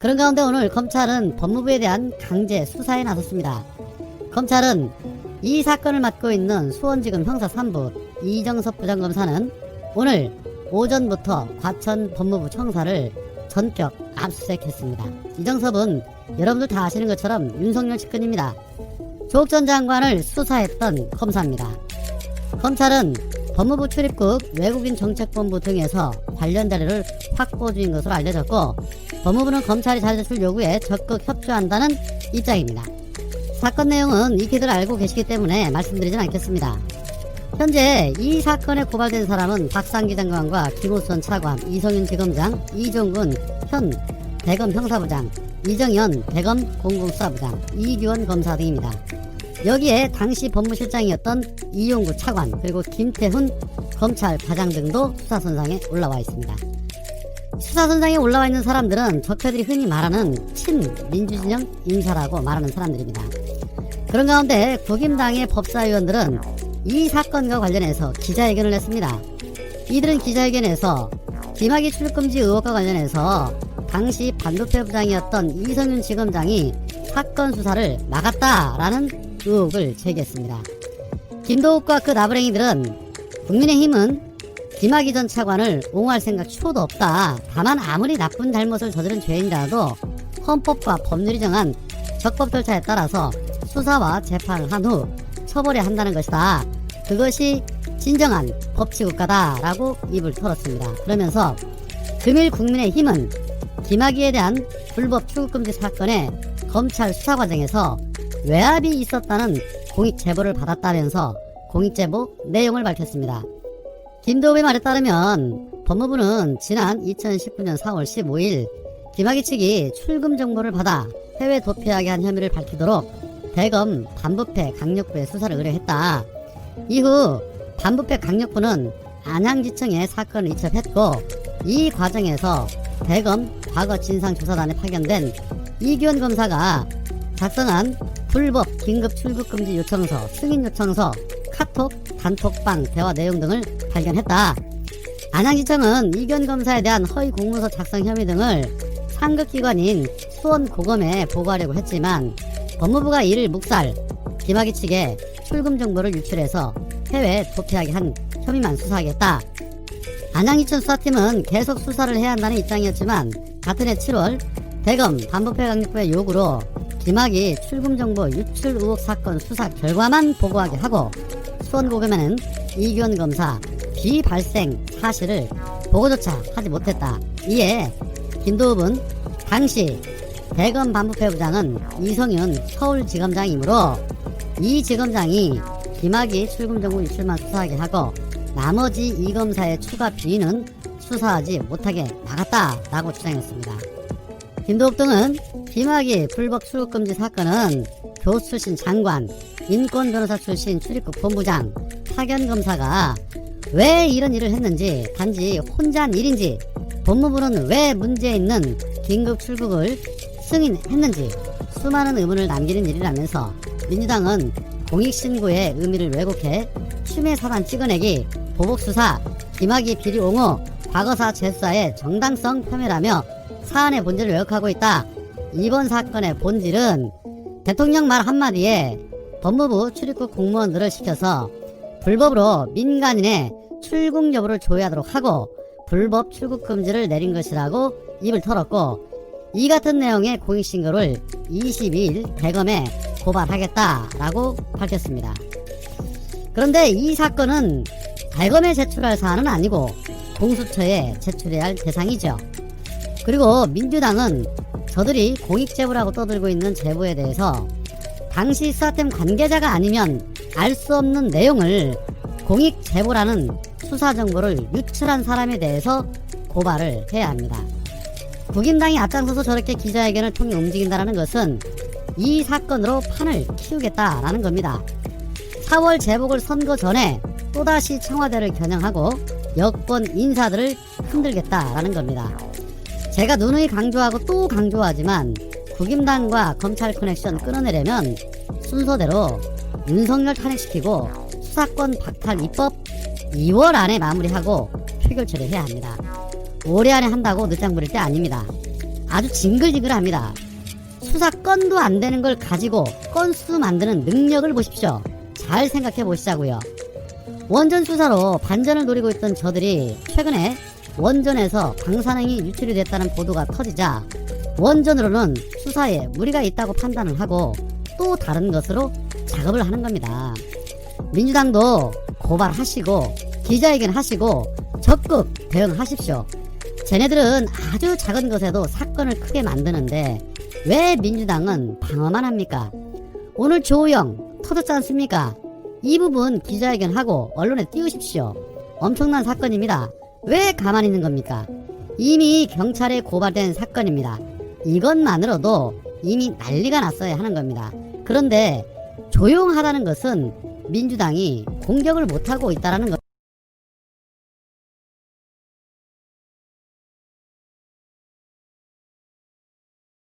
그런 가운데 오늘 검찰은 법무부에 대한 강제 수사에 나섰습니다. 검찰은 이 사건을 맡고 있는 수원지검 형사 3부 이정섭 부장검사는 오늘 오전부터 과천 법무부 청사를 전격 압수수색했습니다. 이정섭은 여러분들 다 아시는 것처럼 윤석열 측근입니다. 조국 전 장관을 수사했던 검사입니다. 검찰은 법무부 출입국 외국인정책본부 등에서 관련 자료를 확보 중인 것으로 알려졌고, 법무부는 검찰이 자료 제출 요구에 적극 협조한다는 입장입니다. 사건 내용은 익히들 알고 계시기 때문에 말씀드리진 않겠습니다. 현재 이 사건에 고발된 사람은 박상기 장관과 김호선 차관, 이성윤 지검장, 이종근 현 대검 형사부장, 이정현 대검 공공수사부장, 이규원 검사 등입니다. 여기에 당시 법무실장이었던 이용구 차관, 그리고 김태훈 검찰과장 등도 수사선상에 올라와 있습니다. 수사선상에 올라와 있는 사람들은 적폐들이 흔히 말하는 친민주진영 인사라고 말하는 사람들입니다. 그런 가운데 국임당의 법사위원들은 이 사건과 관련해서 기자회견을 했습니다. 이들은 기자회견에서 김학의 출금지 의혹과 관련해서 당시 반부패 부장이었던 이성윤 지검장이 사건 수사를 막았다라는 의혹을 제기했습니다. 김도욱과 그 나부랭이들은 국민의힘은 김학의 전 차관을 옹호할 생각 초도 없다. 다만 아무리 나쁜 잘못을 저지른 죄인이라도 헌법과 법률이 정한 적법 절차에 따라서 수사와 재판을 한 후 처벌해야 한다는 것이다. 그것이 진정한 법치국가다라고 입을 털었습니다. 그러면서 금일 국민의힘은 김학의에 대한 불법 출국금지 사건의 검찰 수사 과정에서 외압이 있었다는 공익 제보를 받았다면서 공익 제보 내용을 밝혔습니다. 김도읍의 말에 따르면 법무부는 지난 2019년 4월 15일 김학의 측이 출금 정보를 받아 해외 도피하게 한 혐의를 밝히도록 대검 반부패 강력부에 수사를 의뢰했다. 이후 반부패 강력부는 안양지청에 사건을 이첩했고, 이 과정에서 대검 과거 진상조사단에 파견된 이규원 검사가 작성한 불법 긴급 출국금지 요청서, 승인 요청서, 카톡, 단톡방 대화 내용 등을 발견했다. 안양지청은 이규원 검사에 대한 허위 공문서 작성 혐의 등을 상급기관인 수원고검에 보고하려고 했지만 법무부가 이를 묵살, 김학의 측에 출금 정보를 유출해서 해외 도피하게 한 혐의만 수사하겠다. 안양지청 수사팀은 계속 수사를 해야 한다는 입장이었지만 같은 해 7월 대검 반부패 강력부의 요구로 김학의 출금 정보 유출 의혹 사건 수사 결과만 보고하게 하고, 수원고검에는 이규원 검사 비발생 사실을 보고조차 하지 못했다. 이에 김도읍은 당시 대검 반부패 부장은 이성윤 서울지검장이므로 이 지검장이 김학의 출금 정보 유출만 수사하게 하고 나머지 이 검사의 추가 비위는 수사하지 못하게 막았다라고 주장했습니다. 김도읍 등은 김학의 불법 출국금지 사건은 교수 출신 장관, 인권변호사 출신 출입국 본부장, 파견검사가 왜 이런 일을 했는지, 단지 혼자 한 일인지, 법무부는 왜 문제 있는 긴급 출국을 승인했는지 수많은 의문을 남기는 일이라면서 민주당은 공익신고의 의미를 왜곡해 추미애 사단 찍어내기, 보복수사, 김학의 비리 옹호, 과거사 재수사의 정당성 폄훼라며 사안의 본질을 왜곡하고 있다. 이번 사건의 본질은 대통령 말 한마디에 법무부 출입국 공무원들을 시켜서 불법으로 민간인의 출국 여부를 조회하도록 하고 불법 출국 금지를 내린 것이라고 입을 털었고, 이 같은 내용의 공익신고를 22일 대검에 고발하겠다라고 밝혔습니다. 그런데 이 사건은 대검에 제출할 사안은 아니고 공수처에 제출해야 할 대상이죠. 그리고 민주당은 저들이 공익제보라고 떠들고 있는 제보에 대해서 당시 수사팀 관계자가 아니면 알 수 없는 내용을 공익제보라는 수사정보를 유출한 사람에 대해서 고발을 해야 합니다. 국임당이 앞장서서 저렇게 기자회견을 통해 움직인다는 것은 이 사건으로 판을 키우겠다라는 겁니다. 4월 재보궐 선거 전에 또다시 청와대를 겨냥하고 여권 인사들을 흔들겠다라는 겁니다. 제가 누누이 강조하고 또 강조하지만 국임당과 검찰 커넥션 끊어내려면 순서대로 윤석열 탄핵시키고 수사권 박탈 입법 2월 안에 마무리하고 표결 처리해야 합니다. 올해 안에 한다고 늦장 부릴 때 아닙니다. 아주 징글징글합니다. 수사 건도 안 되는 걸 가지고 건수 만드는 능력을 보십시오. 잘 생각해 보시자고요. 원전 수사로 반전을 노리고 있던 저들이 최근에 원전에서 방사능이 유출이 됐다는 보도가 터지자 원전으로는 수사에 무리가 있다고 판단을 하고 또 다른 것으로 작업을 하는 겁니다. 민주당도 고발하시고 기자회견 하시고 적극 대응하십시오. 쟤네들은 아주 작은 것에도 사건을 크게 만드는데 왜 민주당은 방어만 합니까? 오늘 조호영 터졌지 않습니까? 이 부분 기자회견하고 언론에 띄우십시오. 엄청난 사건입니다. 왜 가만히 있는 겁니까? 이미 경찰에 고발된 사건입니다. 이것만으로도 이미 난리가 났어야 하는 겁니다. 그런데 조용하다는 것은 민주당이 공격을 못하고 있다는 것.